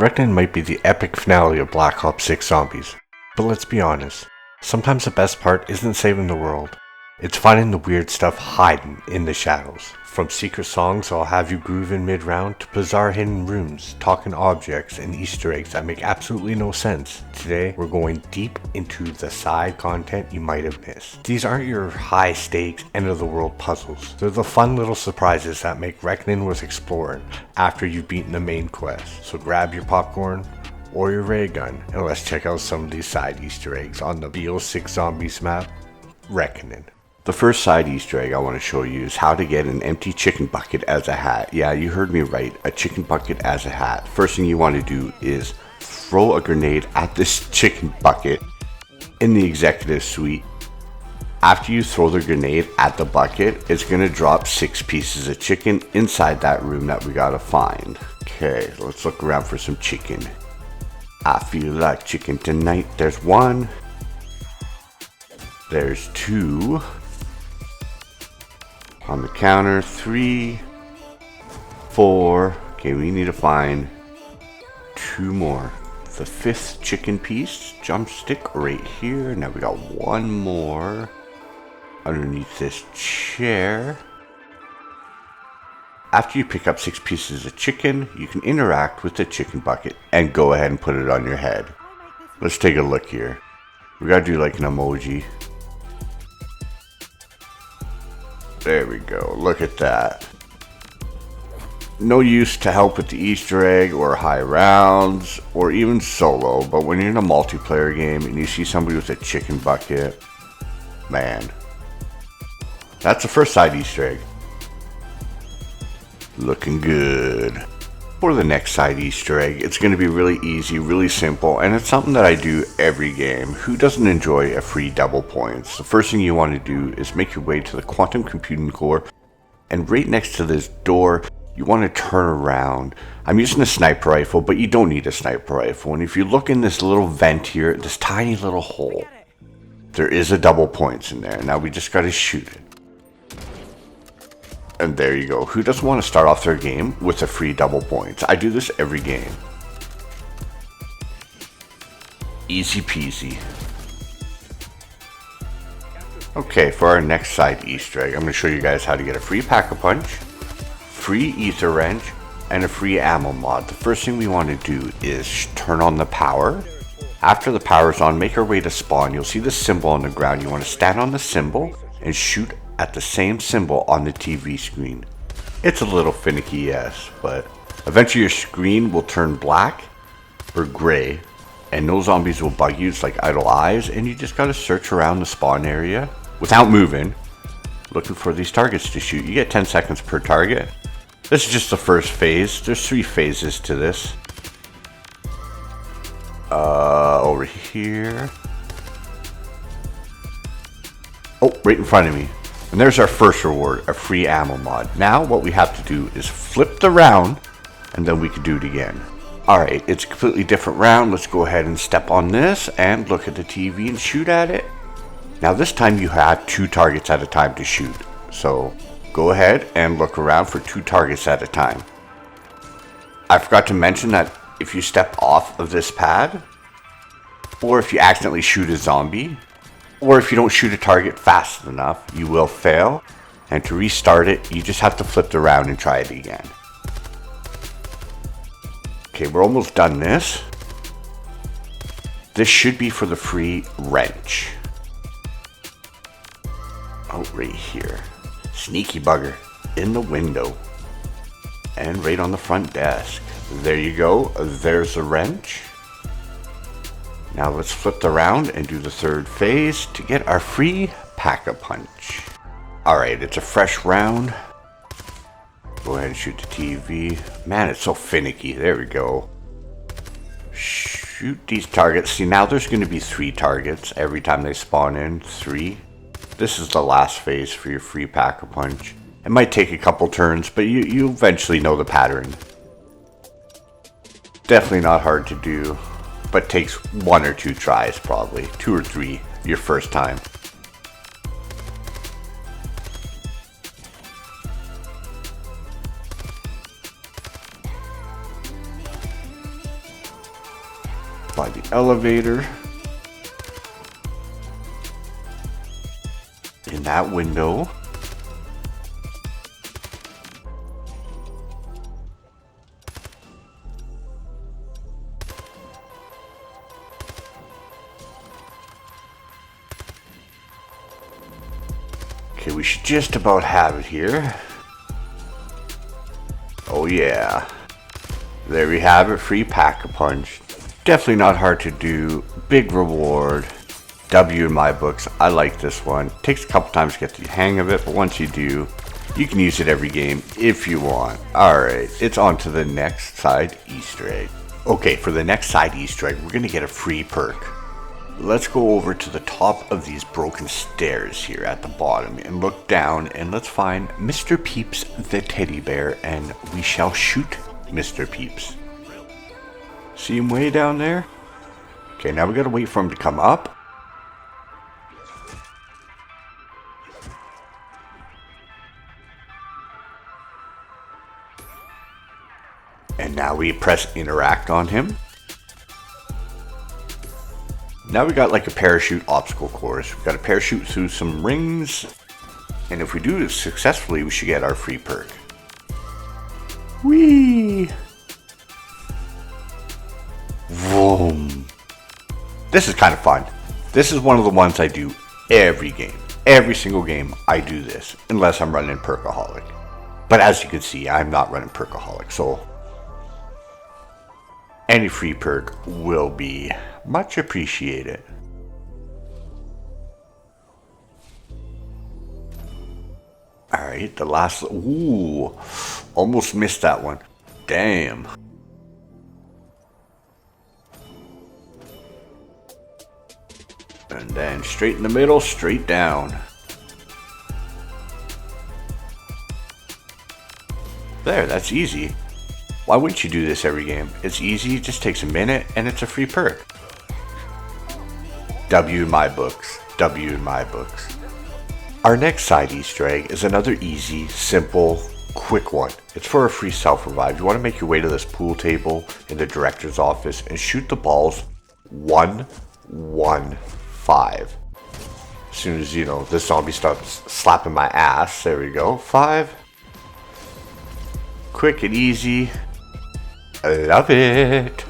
Reckoning might be the epic finale of Black Ops 6 Zombies, but let's be honest, sometimes the best part isn't saving the world, it's finding the weird stuff hiding in the shadows. From secret songs that'll have you grooving mid-round to bizarre hidden rooms, talking objects, and Easter eggs that make absolutely no sense. Today, we're going deep into the side content you might have missed. These aren't your high-stakes, end-of-the-world puzzles. They're the fun little surprises that make Reckoning worth exploring after you've beaten the main quest. So grab your popcorn or your ray gun, and let's check out some of these side Easter eggs on the Bo6 Zombies map, Reckoning. The first side Easter egg I want to show you is how to get an empty chicken bucket as a hat. Yeah, you heard me right, a chicken bucket as a hat. First thing you want to do is throw a grenade at this chicken bucket in the executive suite. After you throw the grenade at the bucket, it's going to drop 6 pieces of chicken inside that room that we got to find. Okay, let's look around for some chicken. I feel like chicken tonight. There's 1. There's 2. On the counter, 3, 4. Okay, we need to find 2 more. The 5th chicken piece, jump stick right here. Now we got 1 more underneath this chair. After you pick up 6 pieces of chicken, you can interact with the chicken bucket and go ahead and put it on your head. Let's take a look here. We gotta do like an emoji. There we go, look at that. No use to help with the Easter egg or high rounds or even solo, but when you're in a multiplayer game and you see somebody with a chicken bucket, man, that's the first side Easter egg. Looking good. For the next side Easter egg, it's going to be really easy, really simple, and it's something that I do every game. Who doesn't enjoy a free double points? The first thing you want to do is make your way to the quantum computing core, and right next to this door, you want to turn around. I'm using a sniper rifle, but you don't need a sniper rifle, and if you look in this little vent here, this tiny little hole, there is a double points in there. Now we just got to shoot it. And there you go. Who doesn't want to start off their game with a free double points? I do this every game. Easy peasy. Okay, for our next side Easter egg, I'm going to show you guys how to get a free pack-a-punch, free ether wrench, and a free ammo mod. The first thing we want to do is turn on the power. After the power's on, make our way to spawn. You'll see the symbol on the ground. You want to stand on the symbol and shoot at the same symbol on the TV screen. It's a little finicky, yes, but eventually your screen will turn black or gray and no zombies will bug you. It's like idle eyes, and you just gotta search around the spawn area without moving, looking for these targets to shoot. You get 10 seconds per target. This is just the first phase. There's 3 phases to this. Over here. Oh, right in front of me. And there's our first reward, a free ammo mod. Now what we have to do is flip the round, and then we can do it again. Alright, it's a completely different round. Let's go ahead and step on this and look at the TV and shoot at it. Now this time you have 2 targets at a time to shoot. So go ahead and look around for 2 targets at a time. I forgot to mention that if you step off of this pad, or if you accidentally shoot a zombie, or if you don't shoot a target fast enough, you will fail. And to restart it, you just have to flip the round and try it again. Okay, we're almost done this. This should be for the free wrench. Oh, right here. Sneaky bugger. In the window. And right on the front desk. There you go. There's the wrench. Now let's flip the round and do the 3rd phase to get our free pack-a-punch. Alright, it's a fresh round. Go ahead and shoot the TV. Man, it's so finicky. There we go. Shoot these targets. See, now there's going to be 3 targets every time they spawn in. 3. This is the last phase for your free pack-a-punch. It might take a couple turns, but you eventually know the pattern. Definitely not hard to do, but takes 1 or 2 tries probably, 2 or 3 your first time. by the elevator. In that window. Okay, we should just about have it here. Oh yeah. There we have it, free Pack-a-Punch. Definitely not hard to do, big reward. W in my books, I like this one. Takes a couple times to get the hang of it, but once you do, you can use it every game if you want. Alright, it's on to the next side Easter egg. Okay, for the next side Easter egg, we're gonna get a free perk. Let's go over to the top of these broken stairs here at the bottom and look down, and let's find Mr. Peeps the teddy bear, and we shall shoot Mr. Peeps. See him way down there? Okay, now we gotta wait for him to come up. And now we press interact on him. Now we got like a parachute obstacle course. We gotta parachute through some rings. And if we do this successfully, we should get our free perk. Whee! Vroom. This is kind of fun. This is one of the ones I do every game. Every single game I do this, unless I'm running Perkaholic. But as you can see, I'm not running Perkaholic, so any free perk will be much appreciated. Alright, the last... Ooh, almost missed that one. Damn. And then straight in the middle, straight down. There, that's easy. Why wouldn't you do this every game? It's easy, it just takes a minute, and it's a free perk. W in my books. W in my books. Our next side Easter egg is another easy, simple, quick one. It's for a free self-revive. You want to make your way to this pool table in the director's office and shoot the balls 1, 1, 5. As soon as, this zombie starts slapping my ass, there we go, 5. Quick and easy. I love it.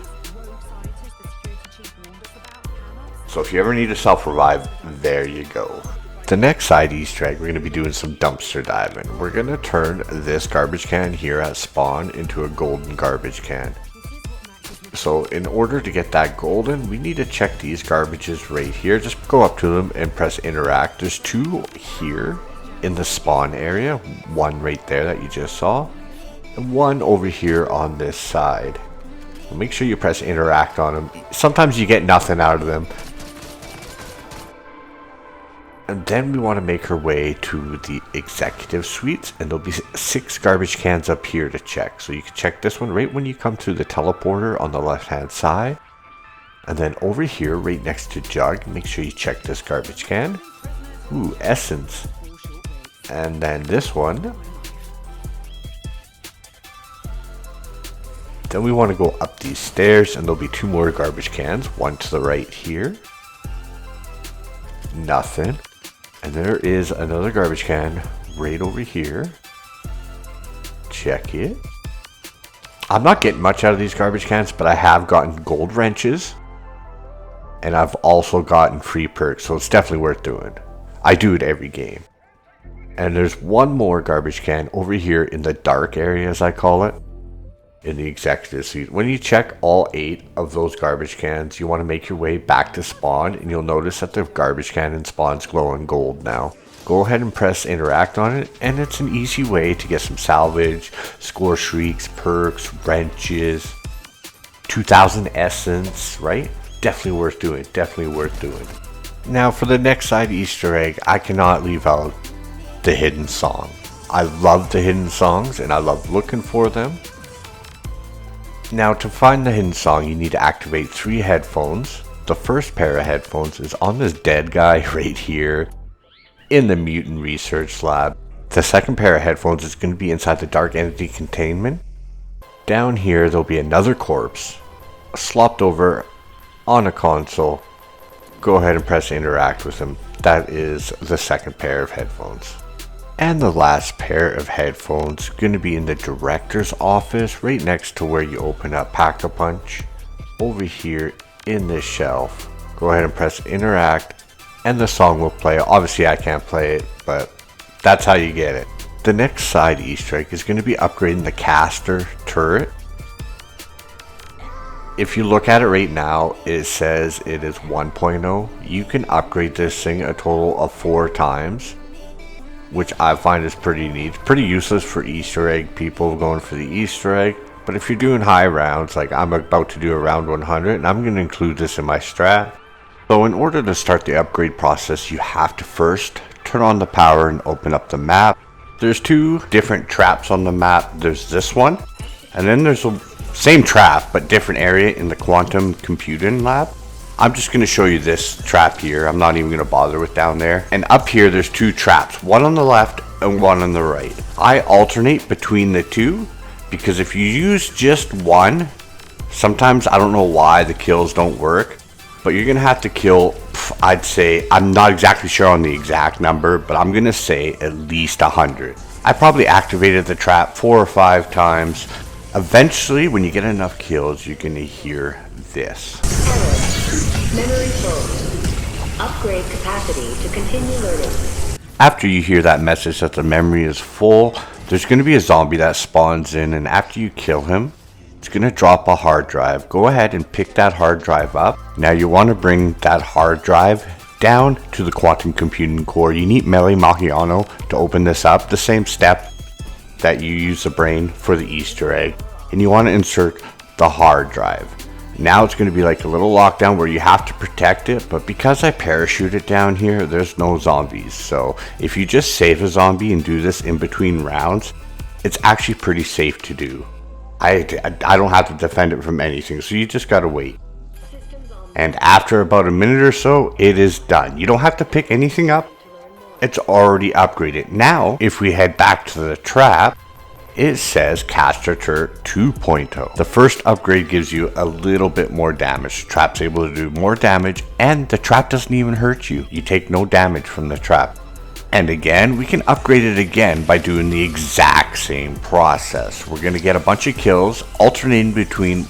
So if you ever need a self-revive, there you go. The next side Easter egg, we're going to be doing some dumpster diving. We're going to turn this garbage can here at spawn into a golden garbage can. So in order to get that golden, we need to check these garbages right here. Just go up to them and press interact. There's 2 here in the spawn area. 1 right there that you just saw. And 1 over here on this side. Make sure you press interact on them. Sometimes you get nothing out of them. And then we want to make our way to the executive suites, and there'll be 6 garbage cans up here to check. So you can check this one right when you come to the teleporter on the left hand side. And then over here right next to Jug, make sure you check this garbage can. Ooh, essence. And then this one. Then we want to go up these stairs, and there'll be 2 more garbage cans. 1 to the right here. Nothing. And there is another garbage can right over here. Check it. I'm not getting much out of these garbage cans, but I have gotten gold wrenches. And I've also gotten free perks, so it's definitely worth doing. I do it every game. And there's 1 more garbage can over here in the dark area, as I call it. In the executive suite. When you check all 8 of those garbage cans, you want to make your way back to spawn, and you'll notice that the garbage can in spawn's glowing gold now. Go ahead and press interact on it, and it's an easy way to get some salvage, score shrieks, perks, wrenches, 2000 essence, right? Definitely worth doing, definitely worth doing. Now for the next side Easter egg, I cannot leave out the hidden song. I love the hidden songs, and I love looking for them. Now to find the hidden song, you need to activate 3 headphones. The first pair of headphones is on this dead guy right here in the mutant research lab. The second pair of headphones is going to be inside the dark entity containment. Down here there'll be another corpse slopped over on a console, go ahead and press interact with them. That is the second pair of headphones. And the last pair of headphones going to be in the director's office, right next to where you open up Pack-a-Punch. Over here in this shelf, go ahead and press interact and the song will play. Obviously I can't play it, but that's how you get it. The next side Easter egg is going to be upgrading the caster turret. If you look at it right now, it says it is 1.0. You can upgrade this thing a total of 4 times, which I find is pretty neat. Pretty useless for Easter egg people going for the Easter egg. But if you're doing high rounds, like I'm about to do a round 100, and I'm going to include this in my strat. So in order to start the upgrade process, you have to first turn on the power and open up the map. There's 2 different traps on the map. There's this one, and then there's a same trap but different area in the quantum computing lab. I'm just going to show you this trap here. I'm not even going to bother with down there. And up here there's 2 traps, one on the left and one on the right. I alternate between the 2 because if you use just one, sometimes I don't know why the kills don't work, but you're going to have to kill, I'd say, I'm not exactly sure on the exact number, but I'm going to say at least 100. I probably activated the trap 4 or 5 times. Eventually, when you get enough kills, you're going to hear this. Error. Memory full. Upgrade capacity to continue learning. After you hear that message that the memory is full, there's going to be a zombie that spawns in, and after you kill him, it's going to drop a hard drive. Go ahead and pick that hard drive up. Now you want to bring that hard drive down to the quantum computing core. You need Melee Machiano to open this up, the same step that you use the brain for the Easter egg. And you want to insert the hard drive. Now it's going to be like a little lockdown where you have to protect it, but because I parachuted down here, there's no zombies. So if you just save a zombie and do this in between rounds, it's actually pretty safe to do. I don't have to defend it from anything, so you just gotta wait. And after about a minute or so, it is done. You don't have to pick anything up. It's already upgraded. Now, if we head back to the trap, it says Caster Turret 2.0. The first upgrade gives you a little bit more damage. The trap's able to do more damage, and the trap doesn't even hurt you. You take no damage from the trap. And again, we can upgrade it again by doing the exact same process. We're going to get a bunch of kills, alternating between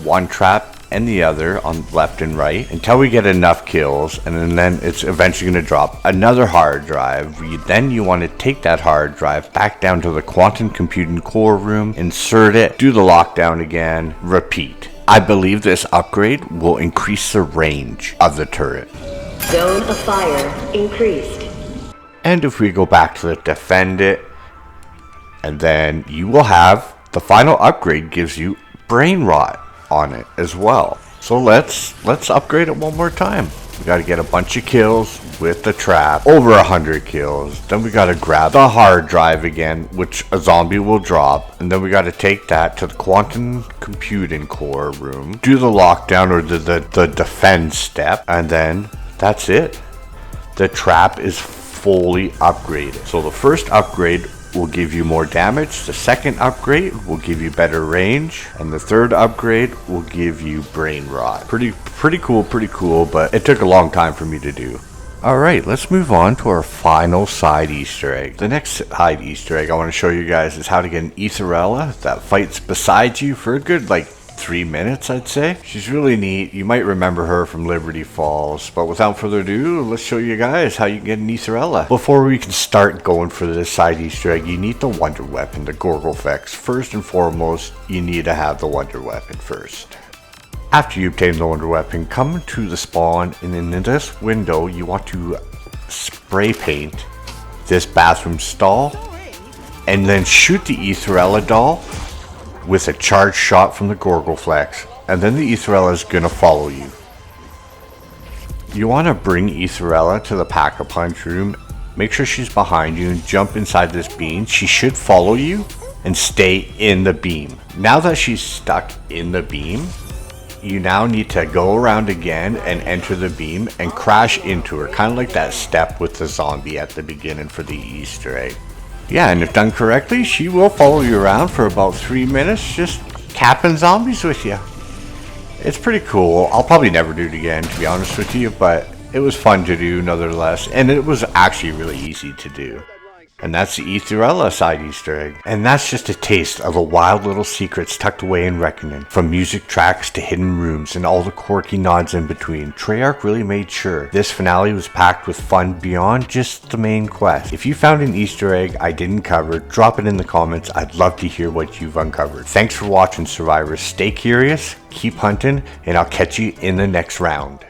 one trap and the other on left and right until we get enough kills, and then it's eventually going to drop another hard drive. Then you want to take that hard drive back down to the quantum computing core room, insert it, do the lockdown again, repeat. I believe this upgrade will increase the range of the turret. Zone of fire increased. And if we go back to the defend it, and then you will have the final upgrade gives you brain rot on it as well. So let's upgrade it one more time. We got to get a bunch of kills with the trap, over 100 kills. Then we got to grab the hard drive again, which a zombie will drop, and then we got to take that to the quantum computing core room, do the lockdown or the defend step, and then that's it. The trap is fully upgraded. So the first upgrade will give you more damage, the second upgrade will give you better range, and the third upgrade will give you brain rot. Pretty cool, but it took a long time for me to do. Alright, let's move on to our final side Easter egg. The next side Easter egg I want to show you guys is how to get an Aetherella that fights beside you for a good 3 minutes, I'd say. She's really neat. You might remember her from Liberty Falls, but without further ado, let's show you guys how you get an Aetherella. Before we can start going for this side Easter egg, you need the Wonder Weapon, the Gorgolfex. First and foremost, you need to have the Wonder Weapon first. After you obtain the Wonder Weapon, come to the spawn, and in this window, you want to spray paint this bathroom stall, and then shoot the Aetherella doll with a charged shot from the Gorgolfex, and then the Aetherella is gonna follow you. You want to bring Aetherella to the Pack-a-Punch room, make sure she's behind you, and jump inside this beam. She should follow you and stay in the beam. Now that she's stuck in the beam, you now need to go around again and enter the beam and crash into her, kind of like that step with the zombie at the beginning for the Easter egg. Yeah, and if done correctly, she will follow you around for about 3 minutes, just capping zombies with you. It's pretty cool. I'll probably never do it again, to be honest with you, but it was fun to do nonetheless, and it was actually really easy to do. And that's the E-Ella side Easter egg. And that's just a taste of the wild little secrets tucked away in Reckoning. From music tracks to hidden rooms and all the quirky nods in between, Treyarch really made sure this finale was packed with fun beyond just the main quest. If you found an Easter egg I didn't cover, drop it in the comments. I'd love to hear what you've uncovered. Thanks for watching, survivors. Stay curious, keep hunting, and I'll catch you in the next round.